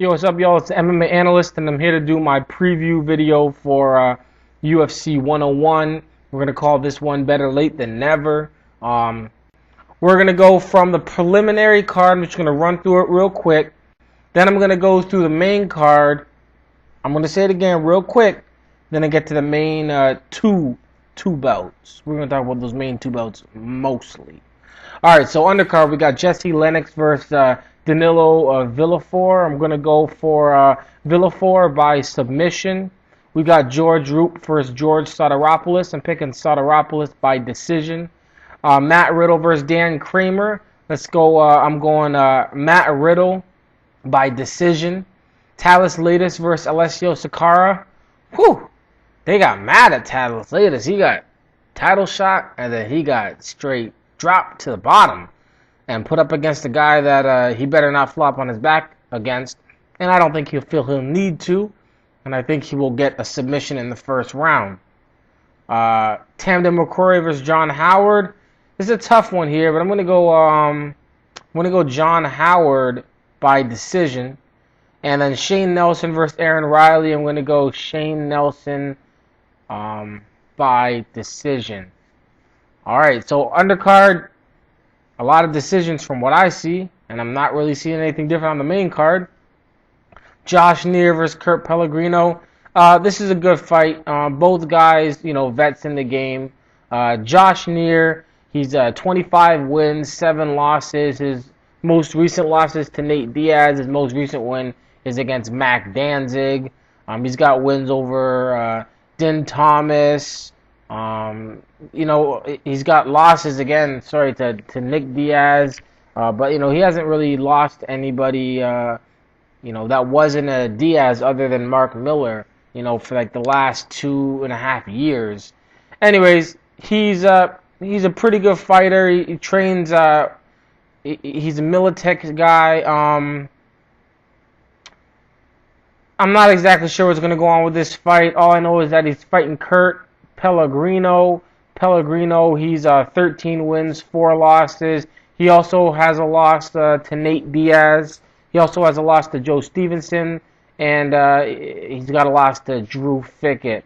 Yo, what's up, y'all? It's the MMA Analyst, and I'm here to do my preview video for UFC 101. We're going to call this one Better Late Than Never. We're going to go from the preliminary card. I'm just going to run through it real quick. Then I'm going to go through the main card. I'm going to say it again real quick. Then I get to the main two belts. We're going to talk about those main two belts mostly. All right, so undercard, we got Jesse Lennox versus Danilo Villafort. I'm going to go for Villafort by submission. We got George Roop versus George Sotiropoulos. I'm picking Sotiropoulos by decision. Matt Riddle versus Dan Kramer. Let's go. I'm going Matt Riddle by decision. Talis Latis versus Alessio Sakara. Whew. They got mad at Talis Latis. He got title shot, and then he got straight dropped to the bottom and put up against a guy that he better not flop on his back against. And I don't think he'll feel he'll need to. And I think he will get a submission in the first round. Tamden McCrory versus John Howard. This is a tough one here, but I'm gonna go John Howard by decision. And then Shane Nelson versus Aaron Riley. I'm gonna go Shane Nelson by decision. All right, so undercard, a lot of decisions from what I see, and I'm not really seeing anything different on the main card. Josh Neer versus Kurt Pellegrino. This is a good fight. Both guys, vets in the game. Josh Neer, he's 25 wins, 7 losses. His most recent losses to Nate Diaz. His most recent win is against Mac Danzig. He's got wins over Din Thomas. He's got losses again, to Nick Diaz, but he hasn't really lost anybody, that wasn't a Diaz other than Mark Miller, for like the last 2.5 years. Anyways, he's a pretty good fighter. He trains, he's a Militech guy. I'm not exactly sure what's going to go on with this fight. All I know is that he's fighting Kurt Pellegrino. He's 13 wins, 4 losses. He also has a loss to Nate Diaz. He also has a loss to Joe Stevenson, and he's got a loss to Drew Fickett.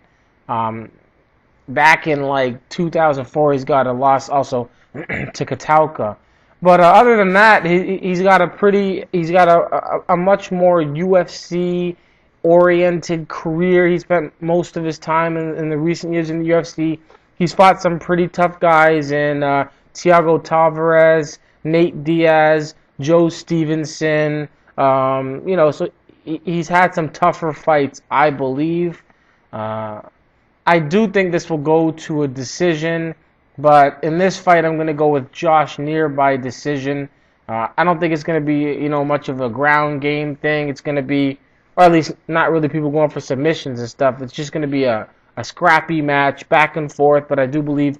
Back in 2004, he's got a loss also to Katauka. But other than that, he's got a much more UFC oriented career. He spent most of his time in the recent years in the UFC. He's fought some pretty tough guys in Thiago Tavares, Nate Diaz, Joe Stevenson. So he's had some tougher fights, I believe. I do think this will go to a decision, but in this fight, I'm going to go with Josh Neer by decision. I don't think it's going to be, much of a ground game thing. It's going to be, or at least not really people going for submissions and stuff. It's just going to be a scrappy match, back and forth, but I do believe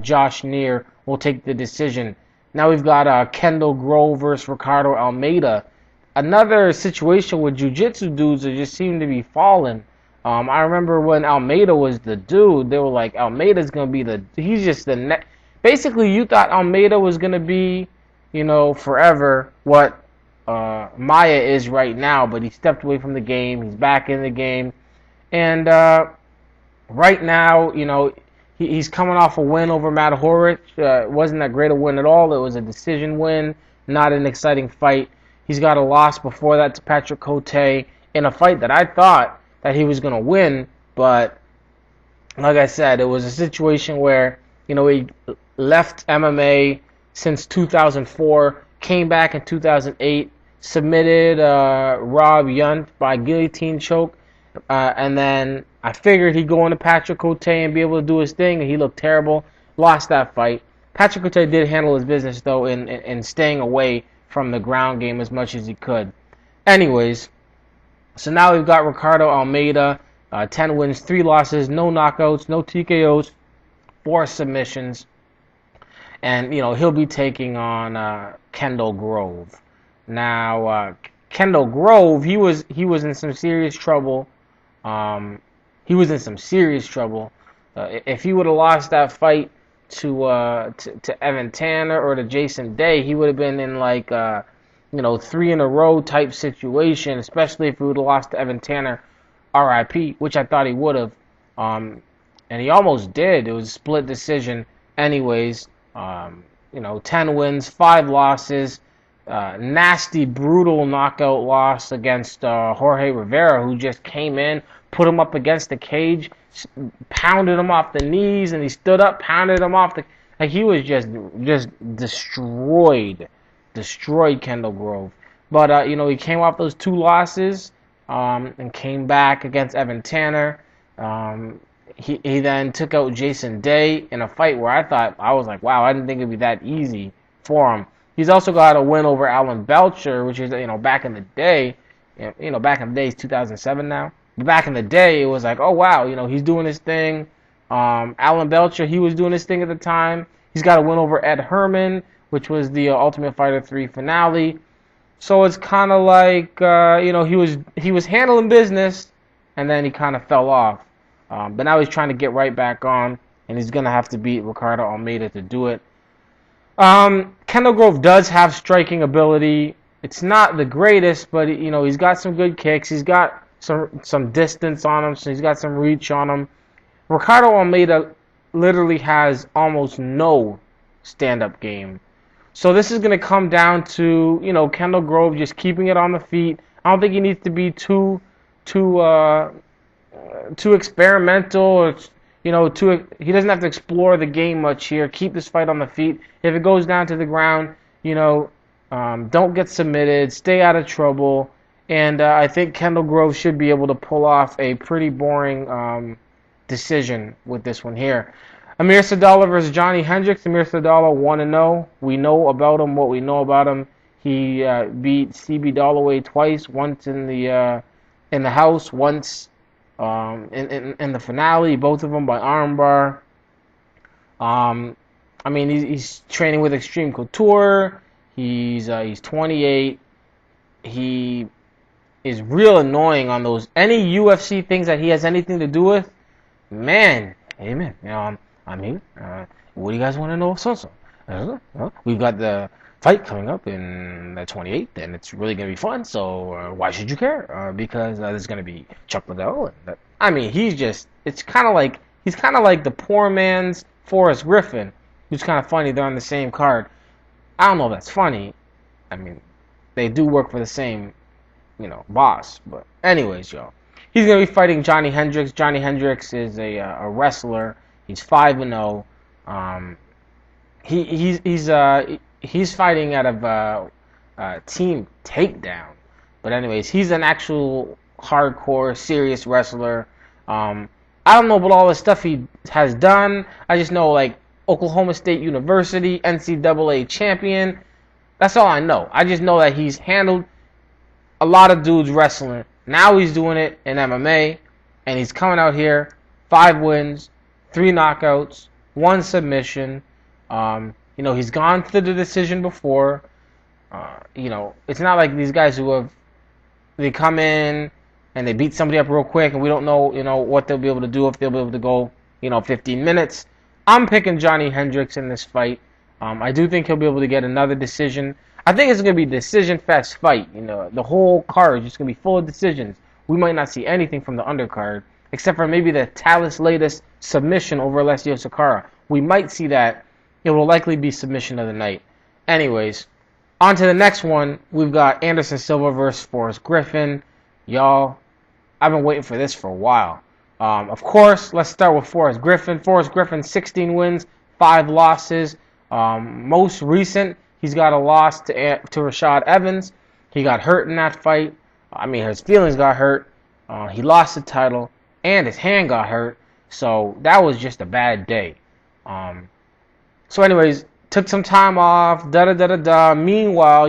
Josh Neer will take the decision. Now we've got Kendall Grove versus Ricardo Almeida. Another situation where jiu-jitsu dudes that just seem to be falling. I remember when Almeida was the dude, they were like, Almeida's going to be he's just the basically, you thought Almeida was going to be, forever what Maya is right now, but he stepped away from the game. He's back in the game. And right now, he's coming off a win over Matt Horich. It wasn't that great a win at all. It was a decision win, not an exciting fight. He's got a loss before that to Patrick Cote in a fight that I thought that he was going to win. But like I said, it was a situation where, he left MMA since 2004, came back in 2008, submitted Rob Yunt by guillotine choke, and then I figured he'd go into Patrick Cote and be able to do his thing, and he looked terrible, lost that fight. Patrick Cote did handle his business, though, in staying away from the ground game as much as he could. Anyways, so now we've got Ricardo Almeida, 10 wins, 3 losses, no knockouts, no TKOs, 4 submissions. And, he'll be taking on Kendall Grove. Now, Kendall Grove, he was in some serious trouble. If he would have lost that fight to Evan Tanner or to Jason Day, he would have been in three in a row type situation, especially if he would have lost to Evan Tanner, RIP, which I thought he would have. And he almost did. It was a split decision anyways. 10 wins, 5 losses. Nasty, brutal knockout loss against Jorge Rivera, who just came in, put him up against the cage, pounded him off the knees, and he stood up, pounded him off the... Like, he was just destroyed Kendall Grove. But, he came off those 2 losses and came back against Evan Tanner. He then took out Jason Day in a fight where I was like, wow, I didn't think it'd be that easy for him. He's also got a win over Alan Belcher, which is, back in the day, back in the day, it's 2007 now. But back in the day, it was like, oh, wow, he's doing his thing. Alan Belcher, he was doing his thing at the time. He's got a win over Ed Herman, which was the Ultimate Fighter 3 finale. So it's kind of like, he was handling business, and then he kind of fell off. But now he's trying to get right back on, and he's going to have to beat Ricardo Almeida to do it. Kendall Grove does have striking ability. It's not the greatest, but he's got some good kicks. He's got some distance on him, so he's got some reach on him. Ricardo Almeida literally has almost no stand-up game. So this is going to come down to, Kendall Grove just keeping it on the feet. I don't think he needs to be too experimental, or he doesn't have to explore the game much here. Keep this fight on the feet. If it goes down to the ground, don't get submitted, stay out of trouble, and I think Kendall Grove should be able to pull off a pretty boring decision with this one here. Amir Sadallah versus Johnny Hendricks. Amir Sadallah 1-0. We know about him what we know about him. He beat CB Dalloway twice, once in the house, once in the finale, both of them by armbar. He's training with Extreme Couture. He's 28. He is real annoying on those any UFC things that he has anything to do with. Man, hey man, I'm here. What do you guys want to know? So we've got the fight coming up in the 28th, and it's really gonna be fun. So why should you care? Because there's gonna be Chuck Liddell. It's kind of like he's kind of like the poor man's Forrest Griffin, who's kind of funny. They're on the same card. I don't know if that's funny. They do work for the same, boss. But anyways, y'all, he's gonna be fighting Johnny Hendricks. Johnny Hendricks is a wrestler. He's 5-0. He's fighting out of Team Takedown. But anyways, he's an actual hardcore, serious wrestler. I don't know about all the stuff he has done. I just know, like, Oklahoma State University, NCAA champion. That's all I know. I just know that he's handled a lot of dudes wrestling. Now he's doing it in MMA, and he's coming out here, 5 wins, 3 knockouts, 1 submission. He's gone to the decision before. It's not like these guys they come in and they beat somebody up real quick, and we don't know, what they'll be able to do, if they'll be able to go, 15 minutes. I'm picking Johnny Hendricks in this fight. I do think he'll be able to get another decision. I think it's going to be a decision-fest fight. The whole card is just going to be full of decisions. We might not see anything from the undercard, except for maybe the Talis latest submission over Alessio Sakara. We might see that. It will likely be submission of the night. Anyways, on to the next one. We've got Anderson Silva versus Forrest Griffin. Y'all, I've been waiting for this for a while. Of course, let's start with Forrest Griffin. Forrest Griffin, 16 wins, 5 losses. Most recent, he's got a loss to Rashad Evans. He got hurt in that fight. His feelings got hurt. He lost the title, and his hand got hurt. So that was just a bad day. So anyways, took some time off, Meanwhile,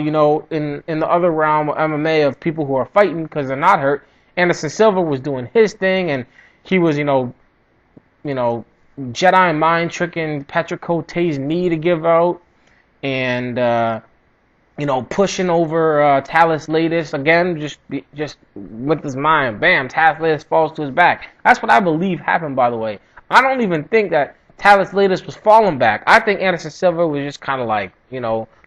in the other realm of MMA of people who are fighting because they're not hurt, Anderson Silva was doing his thing, and he was, Jedi mind tricking Patrick Cote's knee to give out, and pushing over Talis latest again, just with his mind. Bam, Talis latest falls to his back. That's what I believe happened, by the way. I don't even think that Talis latest was falling back. I think Anderson Silva was just kind of like,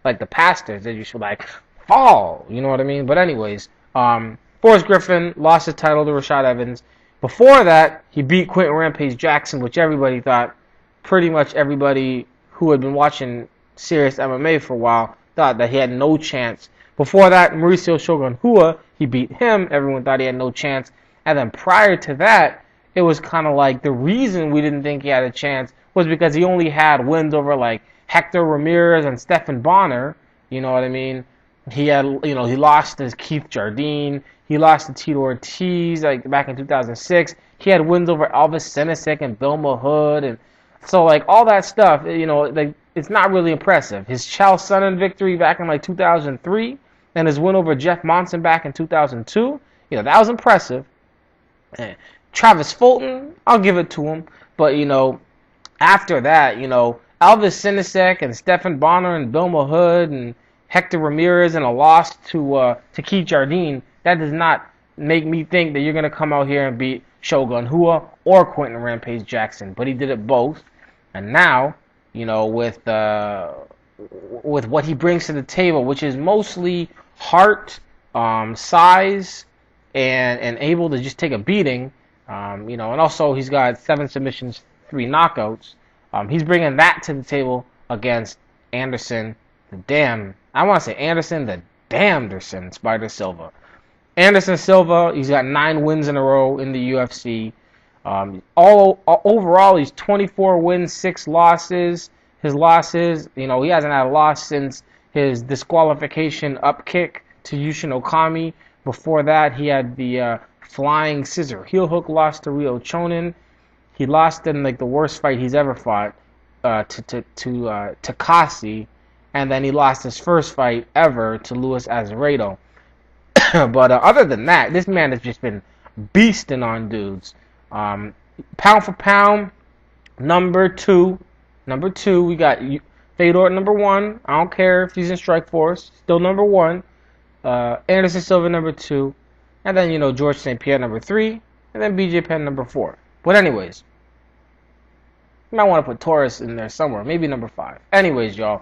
like the pastors. They just were like, fall. You know what I mean? But anyways, Forrest Griffin lost his title to Rashad Evans. Before that, he beat Quentin Rampage Jackson, which everybody thought, pretty much everybody who had been watching serious MMA for a while, thought that he had no chance. Before that, Mauricio Shogun Hua, he beat him. Everyone thought he had no chance. And then prior to that, it was kind of like the reason we didn't think he had a chance was because he only had wins over like Hector Ramirez and Stephan Bonner. You know what I mean? He had, he lost to Keith Jardine. He lost to Tito Ortiz like back in 2006. He had wins over Elvis Sinisek and Bill Mahood, and so like all that stuff, like it's not really impressive. His Chael Sonnen victory back in like 2003, and his win over Jeff Monson back in 2002, that was impressive. Travis Fulton, I'll give it to him, but after that, Elvis Sinisek and Stephan Bonner and Bill Mahood and Hector Ramirez and a loss to Keith Jardine, that does not make me think that you're going to come out here and beat Shogun Hua or Quentin Rampage Jackson. But he did it both. And now, with what he brings to the table, which is mostly heart, size, and able to just take a beating, and also he's got 7 submissions, 3 knockouts. He's bringing that to the table against Anderson the Damnderson Spider Silva. Anderson Silva, he's got 9 wins in a row in the UFC. Overall, he's 24 wins, 6 losses. His losses, he hasn't had a loss since his disqualification upkick to Yushin Okami. Before that, he had the flying scissor heel hook loss to Ryo Chonin. He lost in like the worst fight he's ever fought to Takasi, and then he lost his first fight ever to Luis Azevedo. But other than that, this man has just been beasting on dudes. Pound for pound, number two, we got Fedor at number 1. I don't care if he's in Strikeforce, still number 1. Anderson Silva number 2, and then George St. Pierre number 3, and then BJ Penn number 4. But anyways, you might want to put Torres in there somewhere, maybe number 5. Anyways, y'all,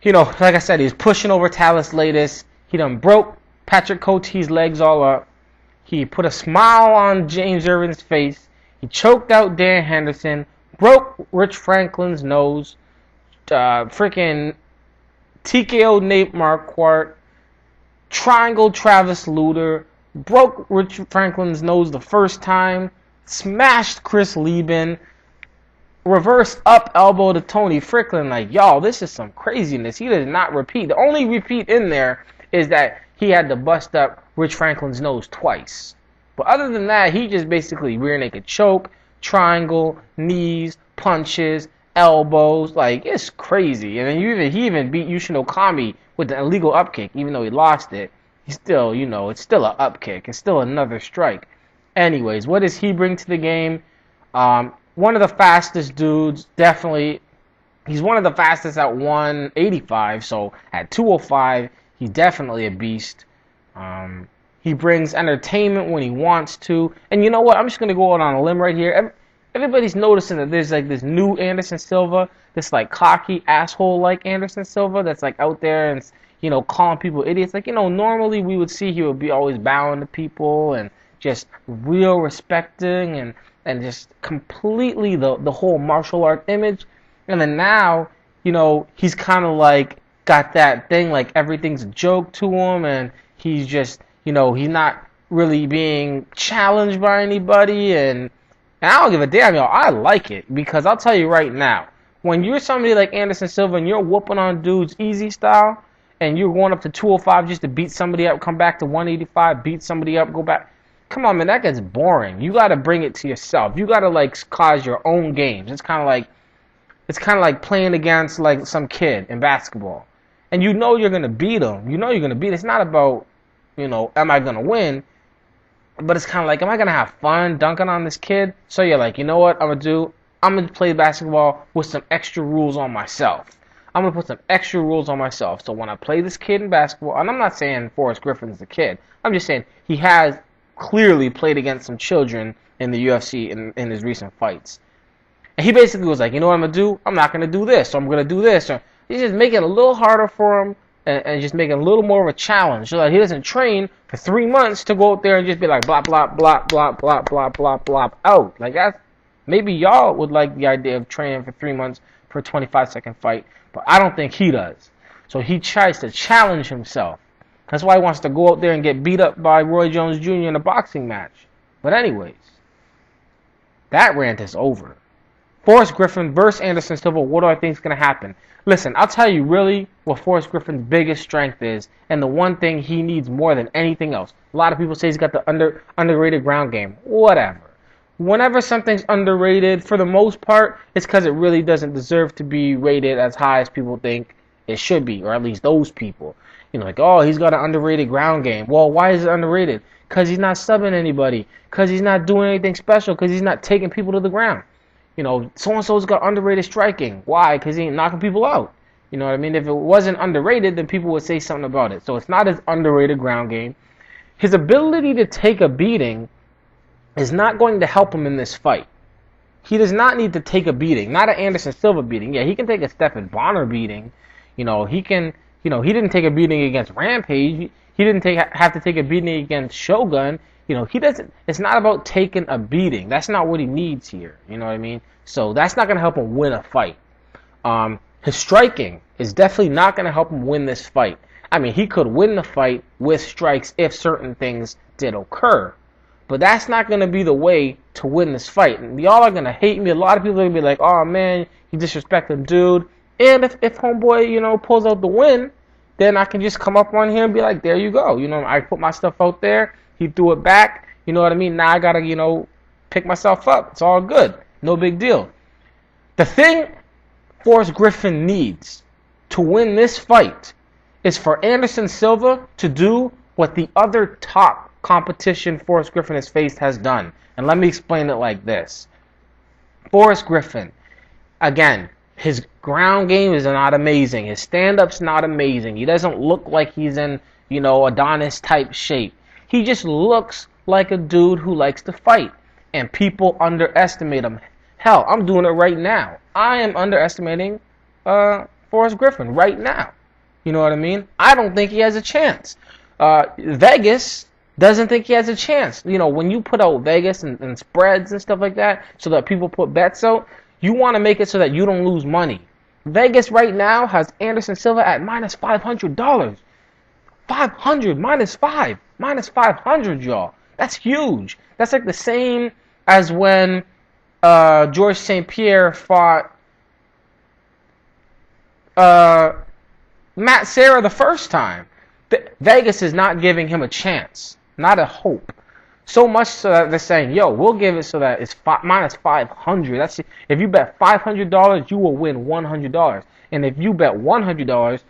like I said, he's pushing over Talis Latis. He done broke Patrick Cote's legs all up. He put a smile on James Irvin's face. He choked out Dan Henderson. Broke Rich Franklin's nose. Freaking TKO Nate Marquardt. Triangle Travis Lutter. Broke Rich Franklin's nose the first time. Smashed Chris Lieben. Reverse up elbow to Tony Fricklin. Like, y'all, this is some craziness. He does not repeat. The only repeat in there is that he had to bust up Rich Franklin's nose twice. But other than that, he just basically rear naked choke, triangle, knees, punches, elbows. Like, it's crazy. And then he even beat Yushin Okami with the illegal upkick. Even though he lost it, he's still, it's still an upkick. It's still another strike. Anyways, what does he bring to the game? One of the fastest dudes, definitely. He's one of the fastest at 185, so at 205, he's definitely a beast. He brings entertainment when he wants to. And you know what? I'm just going to go out on a limb right here. Everybody's noticing that there's like this new Anderson Silva, this like cocky asshole like Anderson Silva that's like out there and, calling people idiots. Like, normally we would see he would be always bowing to people and just real respecting and just completely the whole martial art image. And then now, he's kind of like got that thing like everything's a joke to him, and he's just, he's not really being challenged by anybody, and I don't give a damn, y'all. I like it, because I'll tell you right now, when you're somebody like Anderson Silva and you're whooping on dudes easy style, and you're going up to 205 just to beat somebody up, come back to 185, beat somebody up, go back. Come on, man, that gets boring. You got to bring it to yourself. You got to like cause your own games. It's kind of like playing against like some kid in basketball, and you're gonna beat him. It's not about, am I gonna win? But it's kind of like, am I gonna have fun dunking on this kid? So you're like, you know what I'm gonna do? I'm gonna play basketball with some extra rules on myself. I'm gonna put some extra rules on myself. So when I play this kid in basketball, and I'm not saying Forrest Griffin's the kid. I'm just saying he has clearly played against some children in the UFC in his recent fights. And he basically was like, you know what I'm going to do? I'm not going to do this, so I'm going to do this. So he's just making it a little harder for him and just make it a little more of a challenge so that he doesn't train for 3 months to go out there and just be like blah blah blah blah blah blah blah blah out. Like that, maybe y'all would like the idea of training for 3 months for a 25-second fight, but I don't think he does. So he tries to challenge himself. That's why he wants to go out there and get beat up by Roy Jones Jr. in a boxing match. But anyways, that rant is over. Forrest Griffin versus Anderson Silva, what do I think is going to happen? Listen, I'll tell you really what Forrest Griffin's biggest strength is, and the one thing he needs more than anything else. A lot of people say he's got the underrated ground game. Whatever. Whenever something's underrated, for the most part, it's because it really doesn't deserve to be rated as high as people think it should be, or at least those people. You know, like, oh, he's got an underrated ground game. Well, why is it underrated? Because he's not subbing anybody. Because he's not doing anything special. Because he's not taking people to the ground. You know, so-and-so's got underrated striking. Why? Because he ain't knocking people out. You know what I mean? If it wasn't underrated, then people would say something about it. So it's not his underrated ground game. His ability to take a beating is not going to help him in this fight. He does not need to take a beating. Not an Anderson Silva beating. Yeah, he can take a Stephen Bonner beating. You know, he can... You know, he didn't take a beating against Rampage. He didn't have to take a beating against Shogun. You know, he doesn't. It's not about taking a beating. That's not what he needs here. You know what I mean? So that's not going to help him win a fight. His striking is definitely not going to help him win this fight. I mean, he could win the fight with strikes if certain things did occur. But that's not going to be the way to win this fight. And y'all are going to hate me. A lot of people are going to be like, oh, man, you disrespecting dude. And if homeboy, you know, pulls out the win, then I can just come up on him and be like, there you go. You know, I put my stuff out there. He threw it back. You know what I mean? Now I got to, you know, pick myself up. It's all good. No big deal. The thing Forrest Griffin needs to win this fight is for Anderson Silva to do what the other top competition Forrest Griffin has faced has done. And let me explain it like this. Forrest Griffin, again, his ground game is not amazing. His stand-up's not amazing. He doesn't look like he's in, you know, Adonis-type shape. He just looks like a dude who likes to fight. And people underestimate him. Hell, I'm doing it right now. I am underestimating Forrest Griffin right now. You know what I mean? I don't think he has a chance. Vegas doesn't think he has a chance. You know, when you put out Vegas and spreads and stuff like that so that people put bets out, you want to make it so that you don't lose money. Vegas right now has Anderson Silva at minus $500. 500 minus 5. Minus 500, y'all. That's huge. That's like the same as when George St. Pierre fought Matt Serra the first time. Vegas is not giving him a chance. Not a hope. So much so that they're saying, yo, we'll give it so that it's minus 500. That's if you bet $500, you will win $100. And if you bet $100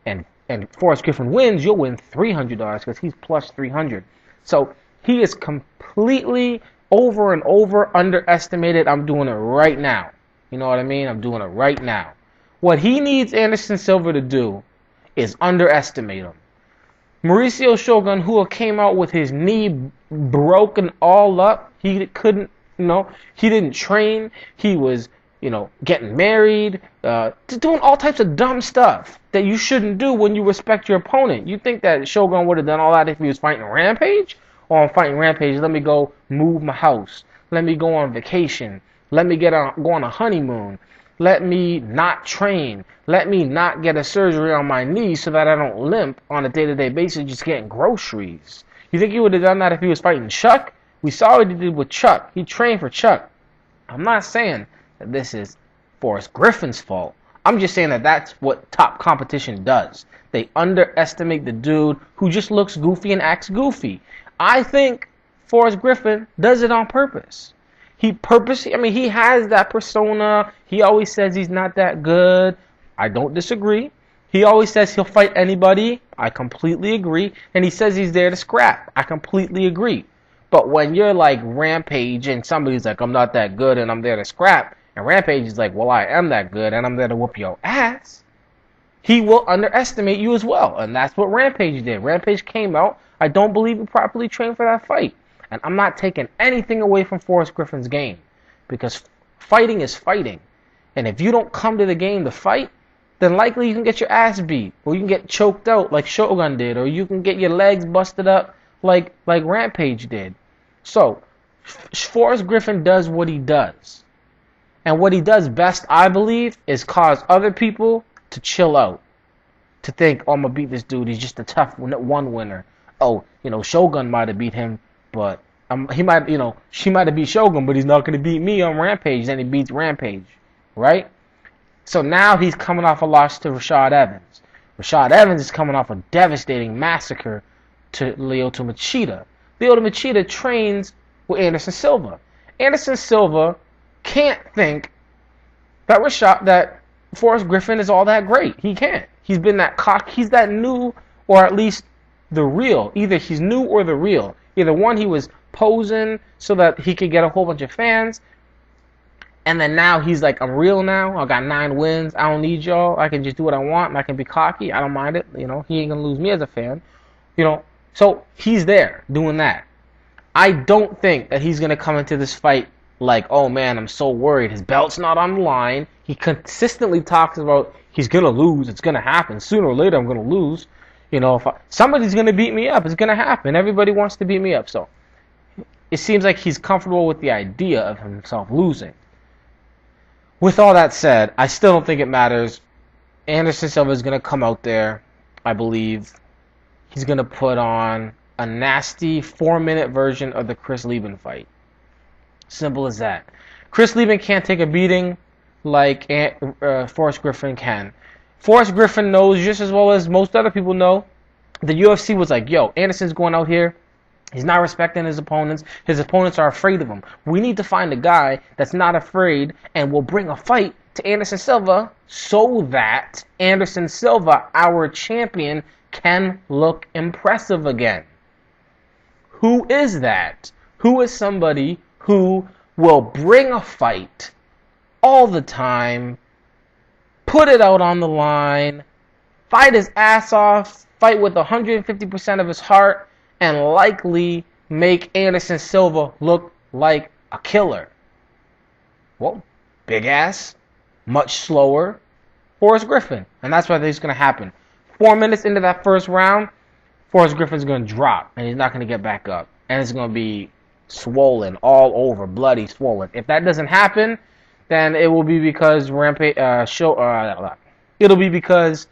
and Forrest Griffin wins, you'll win $300 because he's plus 300. So he is completely over and over underestimated. I'm doing it right now. You know what I mean? I'm doing it right now. What he needs Anderson Silva to do is underestimate him. Mauricio Shogun, who came out with his knee broken all up, he couldn't, you know, he didn't train. He was, you know, getting married, doing all types of dumb stuff that you shouldn't do when you respect your opponent. You think that Shogun would have done all that if he was fighting Rampage? Oh, I'm fighting Rampage. Let me go move my house. Let me go on vacation. Let me go on a honeymoon. Let me not train. Let me not get a surgery on my knee so that I don't limp on a day-to-day basis just getting groceries. You think he would have done that if he was fighting Chuck? We saw what he did with Chuck. He trained for Chuck. I'm not saying that this is Forrest Griffin's fault. I'm just saying that that's what top competition does. They underestimate the dude who just looks goofy and acts goofy. I think Forrest Griffin does it on purpose. He purposely, I mean, he has that persona. He always says he's not that good. I don't disagree. He always says he'll fight anybody. I completely agree. And he says he's there to scrap. I completely agree. But when you're like Rampage and somebody's like, I'm not that good and I'm there to scrap, and Rampage is like, well, I am that good and I'm there to whoop your ass, he will underestimate you as well. And that's what Rampage did. Rampage came out. I don't believe he properly trained for that fight. And I'm not taking anything away from Forrest Griffin's game. Because fighting is fighting. And if you don't come to the game to fight, then likely you can get your ass beat, or you can get choked out like Shogun did, or you can get your legs busted up like Rampage did. So, Forrest Griffin does what he does. And what he does best, I believe, is cause other people to chill out. To think, oh, I'm going to beat this dude. He's just a tough one winner. Oh, Shogun might have beat him, but she might have beat Shogun, but he's not going to beat me on Rampage. Then he beats Rampage, right? So now he's coming off a loss to Rashad Evans. Rashad Evans is coming off a devastating massacre to Lyoto Machida. Lyoto Machida trains with Anderson Silva. Anderson Silva can't think that Forrest Griffin is all that great. He can't. He's been that he's that new, or at least the real. Either he's new or the real. Either one, he was posing so that he could get a whole bunch of fans, and then now he's like, I'm real now. I got 9 wins. I don't need y'all. I can just do what I want, and I can be cocky. I don't mind it. He ain't gonna lose me as a fan. So he's there doing that. I don't think that he's gonna come into this fight like, oh man, I'm so worried. His belt's not on the line. He consistently talks about he's gonna lose. It's gonna happen sooner or later. I'm gonna lose. If somebody's gonna beat me up, it's gonna happen. Everybody wants to beat me up, so it seems like he's comfortable with the idea of himself losing. With all that said, I still don't think it matters. Anderson Silva is gonna come out there, I believe. He's gonna put on a nasty 4-minute version of the Chris Lieben fight. Simple as that. Chris Lieben can't take a beating like Forrest Griffin can. Forrest Griffin knows just as well as most other people know. The UFC was like, yo, Anderson's going out here. He's not respecting his opponents. His opponents are afraid of him. We need to find a guy that's not afraid and will bring a fight to Anderson Silva so that Anderson Silva, our champion, can look impressive again. Who is that? Who is somebody who will bring a fight all the time, put it out on the line, fight his ass off, fight with 150% of his heart, and likely make Anderson Silva look like a killer? Well, big ass, much slower, Forrest Griffin. And that's what I think is going to happen. 4 minutes into that first round, Forrest Griffin's going to drop, and he's not going to get back up. And it's going to be swollen all over, bloody swollen. If that doesn't happen, then it will be because it'll be because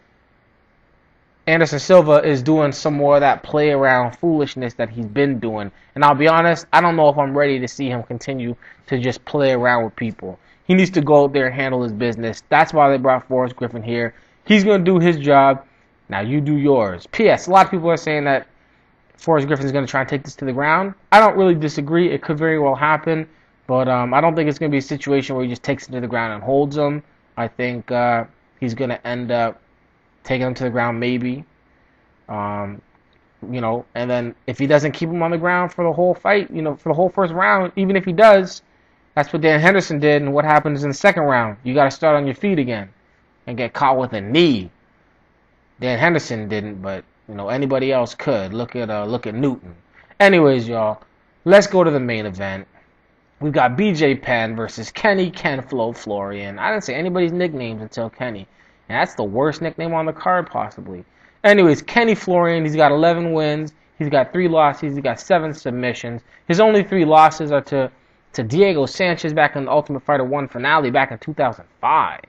Anderson Silva is doing some more of that play around foolishness that he's been doing. And I'll be honest, I don't know if I'm ready to see him continue to just play around with people. He needs to go out there and handle his business. That's why they brought Forrest Griffin here. He's going to do his job. Now you do yours. P.S. A lot of people are saying that Forrest Griffin is going to try and take this to the ground. I don't really disagree. It could very well happen. But I don't think it's going to be a situation where he just takes him to the ground and holds him. I think he's going to end up taking him to the ground maybe. And then if he doesn't keep him on the ground for the whole fight, for the whole first round, even if he does, that's what Dan Henderson did. And what happens in the second round? You got to start on your feet again and get caught with a knee. Dan Henderson didn't, but anybody else could. Look at Newton. Anyways, y'all, let's go to the main event. We've got BJ Penn versus Kenny Kenflo Florian. I didn't say anybody's nicknames until Kenny. And that's the worst nickname on the card, possibly. Anyways, Kenny Florian, he's got 11 wins. He's got 3 losses. He's got 7 submissions. His only 3 losses are to Diego Sanchez back in the Ultimate Fighter 1 finale back in 2005.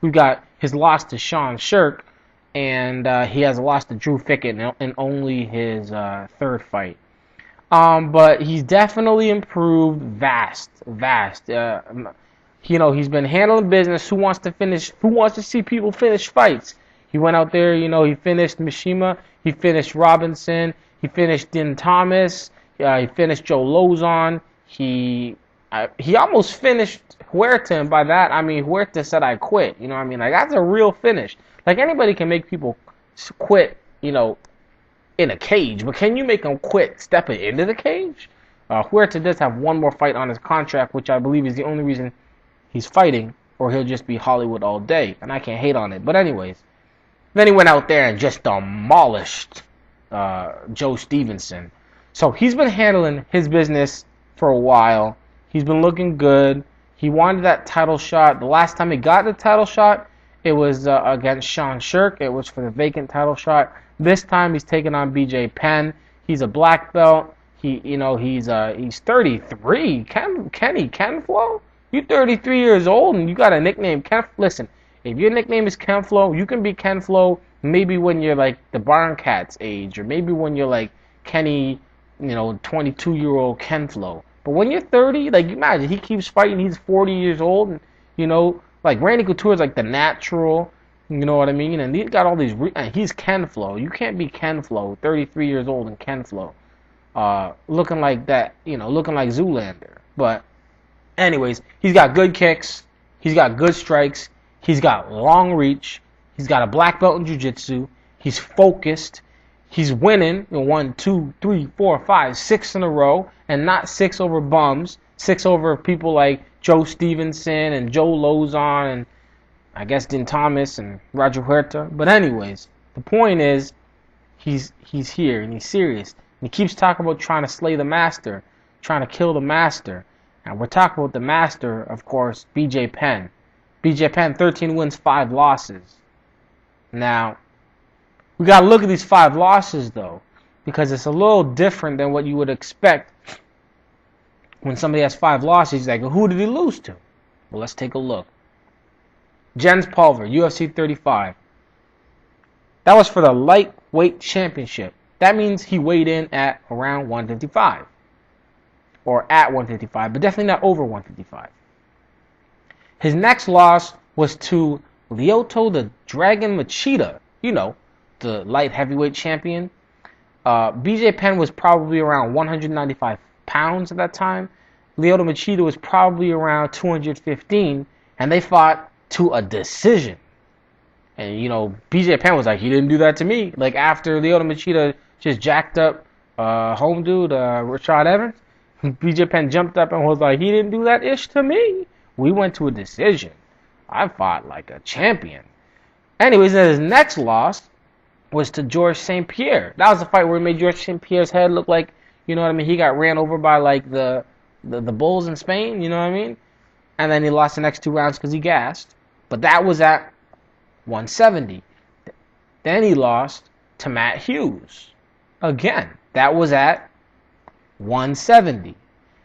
We've got his loss to Sean Shirk. And he has a loss to Drew Fickett in only his 3rd fight. But he's definitely improved vast. He's been handling business. Who wants to see people finish fights? He went out there, he finished Mishima, he finished Robinson, he finished Din Thomas, he finished Joe Lozon, he almost finished Huerta, and by that I mean Huerta said I quit. That's a real finish. Like, anybody can make people quit, in a cage, but can you make them quit stepping into the cage? Huerta does have 1 more fight on his contract, which I believe is the only reason he's fighting, or he'll just be Hollywood all day, and I can't hate on it. But anyways, then he went out there and just demolished Joe Stevenson. So he's been handling his business for a while. He's been looking good. He wanted that title shot. The last time he got the title shot, It was against Sean Shirk. It was for the vacant title shot. This time he's taking on BJ Penn. He's a black belt. He's 33. Kenny Kenflo? You 33 years old and you got a nickname Ken. Listen, if your nickname is Kenflo, you can be Kenflo maybe when you're like the Barn Cats age, or maybe when you're like Kenny, 22-year-old Kenflo. But when you're 30, like imagine he keeps fighting. He's 40 years old, and like Randy Couture is like the natural. You know what I mean? And he's got all these. And he's Kenflo. You can't be Kenflo, 33 years old and Kenflo, looking like that. Looking like Zoolander. But anyways, he's got good kicks. He's got good strikes. He's got long reach. He's got a black belt in jiu-jitsu. He's focused. He's winning 1, 2, 3, 4, 5, 6 in a row, and not 6 over bums. 6 over people like Joe Stevenson and Joe Lozon and I guess Din Thomas and Roger Huerta. But anyways, the point is he's here and he's serious. And he keeps talking about trying to slay the master, trying to kill the master. And we're talking about the master, of course, BJ Penn. BJ Penn, 13 wins, 5 losses. Now, we got to look at these 5 losses, though, because it's a little different than what you would expect when somebody has 5 losses. He's like, well, who did he lose to? Well, let's take a look. Jens Pulver, UFC 35. That was for the lightweight championship. That means he weighed in at around 155. Or at 155, but definitely not over 155. His next loss was to Lyoto the Dragon Machida. The light heavyweight champion. BJ Penn was probably around 195 pounds at that time. Lyoto Machida was probably around 215, and they fought to a decision. And, BJ Penn was like, he didn't do that to me. Like, after Lyoto Machida just jacked up home dude, Rashad Evans, BJ Penn jumped up and was like, he didn't do that ish to me. We went to a decision. I fought like a champion. Anyways, then his next loss was to Georges St. Pierre. That was the fight where he made Georges St. Pierre's head look like, he got ran over by like the bulls in Spain, And then he lost the next 2 rounds because he gassed. But that was at 170. Then he lost to Matt Hughes. Again, that was at 170.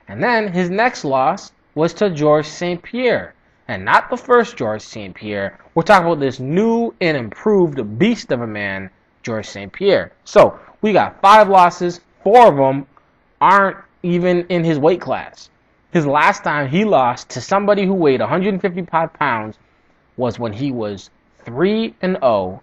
And then his next loss was to Georges St. Pierre. And not the first Georges St. Pierre. We're talking about this new and improved beast of a man, Georges St. Pierre. So, we got 5 losses. 4 of them aren't even in his weight class. His last time he lost to somebody who weighed 155 pounds was when he was 3-0.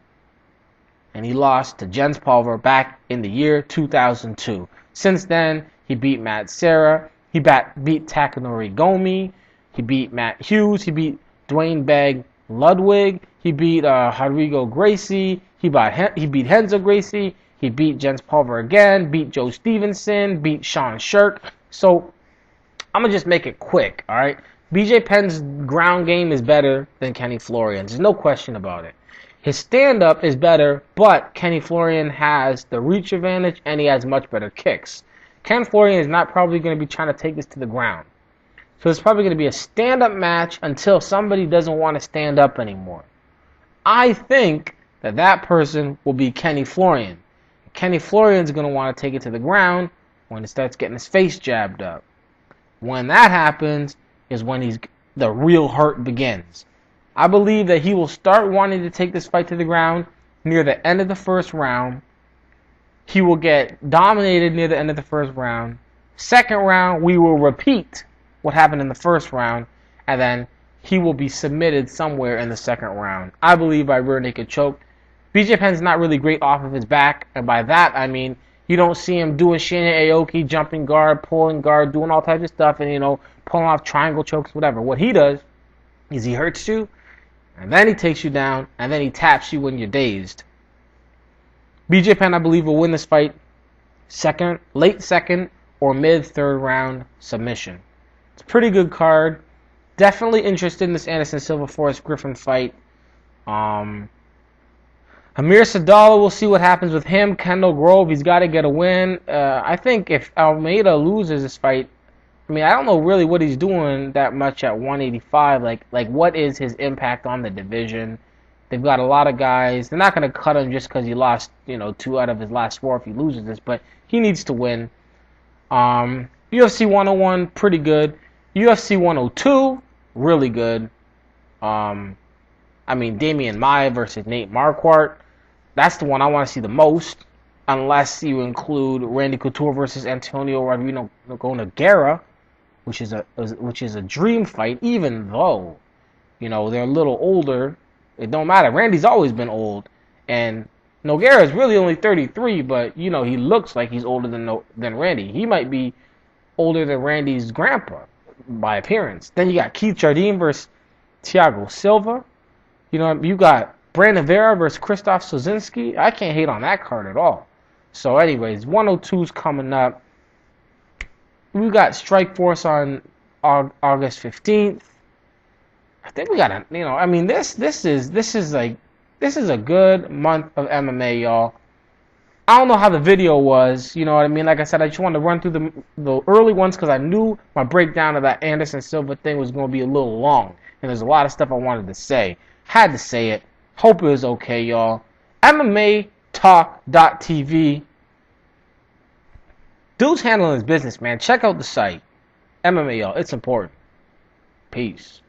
And he lost to Jens Pulver back in the year 2002. Since then, he beat Matt Serra. He beat Takanori Gomi. He beat Matt Hughes. He beat Dwayne Begg Ludwig. He beat Rodrigo Gracie. He beat Renzo Gracie. He beat Jens Pulver again. Beat Joe Stevenson. Beat Sean Shirk. So, I'm going to just make it quick, all right? BJ Penn's ground game is better than Kenny Florian's. There's no question about it. His stand-up is better, but Kenny Florian has the reach advantage, and he has much better kicks. Ken Florian is not probably going to be trying to take this to the ground. So it's probably going to be a stand-up match until somebody doesn't want to stand up anymore. I think that person will be Kenny Florian. Kenny Florian's going to want to take it to the ground when it starts getting his face jabbed up. When that happens is when the real hurt begins. I believe that he will start wanting to take this fight to the ground near the end of the first round. He will get dominated near the end of the first round. Second round, we will repeat what happened in the first round, and then he will be submitted somewhere in the second round. I believe by rear naked choke. BJ Penn's not really great off of his back, and by that I mean you don't see him doing Shinya Aoki, jumping guard, pulling guard, doing all types of stuff, and pulling off triangle chokes, whatever. What he does is he hurts you, and then he takes you down, and then he taps you when you're dazed. BJ Penn, I believe, will win this fight late second or mid-third round submission. It's a pretty good card. Definitely interested in this Anderson Silva Forrest Griffin fight. Amir Sadala, we'll see what happens with him. Kendall Grove, he's got to get a win. I think if Almeida loses this fight, I don't know really what he's doing that much at 185. Like what is his impact on the division? They've got a lot of guys. They're not going to cut him just because he lost, 2 out of his last 4 if he loses this, but he needs to win. UFC 101, pretty good. UFC 102, really good. Damian Maia versus Nate Marquardt. That's the one I want to see the most, unless you include Randy Couture versus Antonio Rodrigo Nogueira, which is a dream fight. Even though, they're a little older, it don't matter. Randy's always been old, and Nogueira is really only 33, but he looks like he's older than Randy. He might be older than Randy's grandpa by appearance. Then you got Keith Jardine versus Thiago Silva. You got Brandon Vera versus Krzysztof Sosinski. I can't hate on that card at all. So anyways, 102's coming up. We got Strikeforce on August 15th. I think we got this is a good month of MMA, y'all. I don't know how the video was, Like I said, I just wanted to run through the early ones because I knew my breakdown of that Anderson Silva thing was going to be a little long. And there's a lot of stuff I wanted to say. Had to say it. Hope it was okay, y'all. MMA Talk.tv. Dude's handling his business, man. Check out the site. MMA, y'all. It's important. Peace.